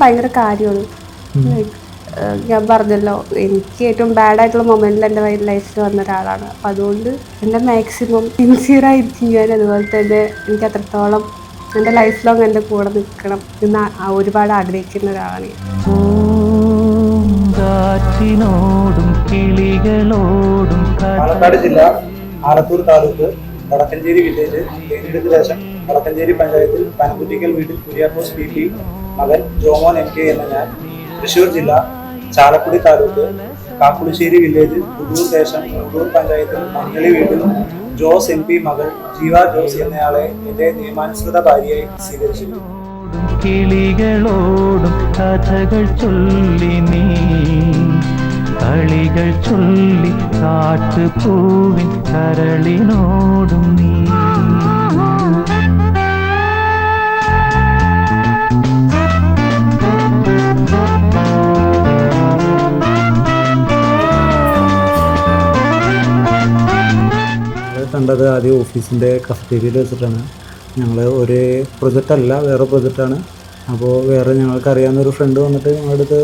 ഭയങ്കര കാര്യമാണ്. ലൈക്ക് ഞാൻ പറഞ്ഞല്ലോ, എനിക്ക് ഏറ്റവും ബാഡായിട്ടുള്ള മൊമെൻറ്റിൽ എൻ്റെ ലൈഫിൽ വന്ന ഒരാളാണ്. അപ്പം അതുകൊണ്ട് എൻ്റെ മാക്സിമം സിൻസിയറായിരിക്കും ഞാൻ. അതുപോലെ തന്നെ എനിക്ക് അത്രത്തോളം എൻ്റെ ലൈഫ് ലോങ് എൻ്റെ കൂടെ നിൽക്കണം എന്ന് ഒരുപാട് ആഗ്രഹിക്കുന്ന ഒരാളാണ് ഞാൻ. പാലക്കാട് ജില്ല ആലത്തൂർ താലൂക്ക് വടക്കഞ്ചേരി വില്ലേജ് തേനിടുക്ക് ദേശം വടക്കഞ്ചേരി പഞ്ചായത്തിൽ പനക്കുറ്റിക്കൽ വീട്ടിൽ കുര്യാക്കോസ് PP മകൻ ജോമോൻ MK എന്ന ഞാൻ. തൃശ്ശൂർ ജില്ല ചാലക്കുടി താലൂക്ക് കാക്കുളിശ്ശേരി വില്ലേജ് പുതൂർ ദേശം പുതൂർ പഞ്ചായത്തിൽ മഞ്ഞളി വീട്ടിൽ ജോസ് MP മകൾ ജീവ ജോസ് എന്നയാളെ എന്റെ നിയമാനുസൃത ഭാര്യയായി സ്വീകരിച്ചിരുന്നു. കിളികളോടും കഥകൾ ചൊല്ലി നീ കളികൾ ചൊല്ലി കാട്ടുപൂവിൻ കരളിനോടും നീ. കണ്ടത് ആദ്യം ഓഫീസിൻ്റെ കഫറ്റേരിയയിൽ വെച്ചിട്ടാണ്. ഞങ്ങൾ ഒരു പ്രൊജക്റ്റല്ല, വേറെ പ്രൊജക്റ്റാണ്. അപ്പോൾ വേറെ ഞങ്ങൾക്ക് അറിയാവുന്ന ഒരു ഫ്രണ്ട് വന്നിട്ട് ഞങ്ങളുടെ അടുത്ത്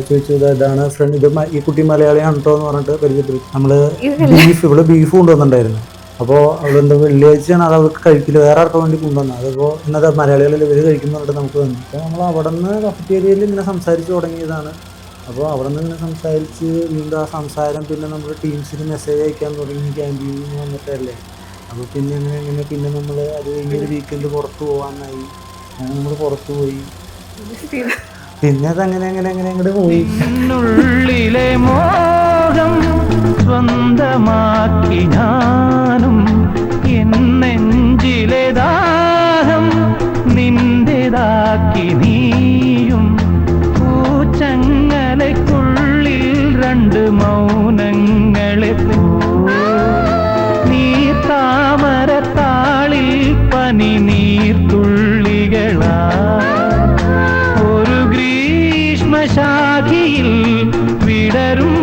ചോദിച്ചു, ഇതാണ് ഫ്രണ്ട്, ഇത് ഈ കുട്ടി മലയാളിയാണ് കേട്ടോ എന്ന് പറഞ്ഞിട്ട് പരിചയപ്പെടുത്തി. നമ്മൾ ഇവിടെ ബീഫ് കൊണ്ടുവന്നിട്ടുണ്ടായിരുന്നു. അപ്പോൾ അവളെന്താ വെള്ളിയാഴ്ചയാണ് അത് അവർക്ക് കഴിക്കില്ല, വേറെ ആർക്കും വേണ്ടി കൊണ്ടുവന്നത്. അതിപ്പോൾ ഇന്നത് മലയാളികളിൽ ഇവർ കഴിക്കുന്ന പറഞ്ഞിട്ട് നമുക്ക് വന്നു. അപ്പോൾ നമ്മൾ അവിടെ നിന്ന് കഫറ്റേരിയയിൽ ഇങ്ങനെ സംസാരിച്ച് തുടങ്ങിയതാണ്. അപ്പോൾ അവിടെ നിന്ന് ഇങ്ങനെ സംസാരിച്ച് വീണ്ടും ആ സംസാരം പിന്നെ നമ്മൾ ടീംസിന് മെസ്സേജ് അയക്കാൻ തുടങ്ങി, ക്യാൻറ്റീനിൽ വന്നിട്ടല്ലേ. അപ്പോൾ പിന്നെ അങ്ങനെ പിന്നെ നമ്മൾ അത് കഴിഞ്ഞൊരു വീക്കെൻഡ് പുറത്ത് പോകാനായി. അങ്ങനെ നമ്മൾ പുറത്ത് പോയി. പിന്നെ അതങ്ങനെ അങ്ങനെ അങ്ങനെ അങ്ങോട്ട് പോയി. ഉള്ളിലെ മോഹം സ്വന്തമാക്കി ഞാനും എന്നെഞ്ചിലെ ദാഹം നിന്റേതാക്കി നീയും. പൂച്ചങ്ങലയ്ക്കുള്ളിൽ രണ്ട് മൗനങ്ങളെ നീ താമരത്താളിൽ പനി നീർത്തുള്ളികളാ ഒരു ഗ്രീഷ്മശാഖിയിൽ വിടരും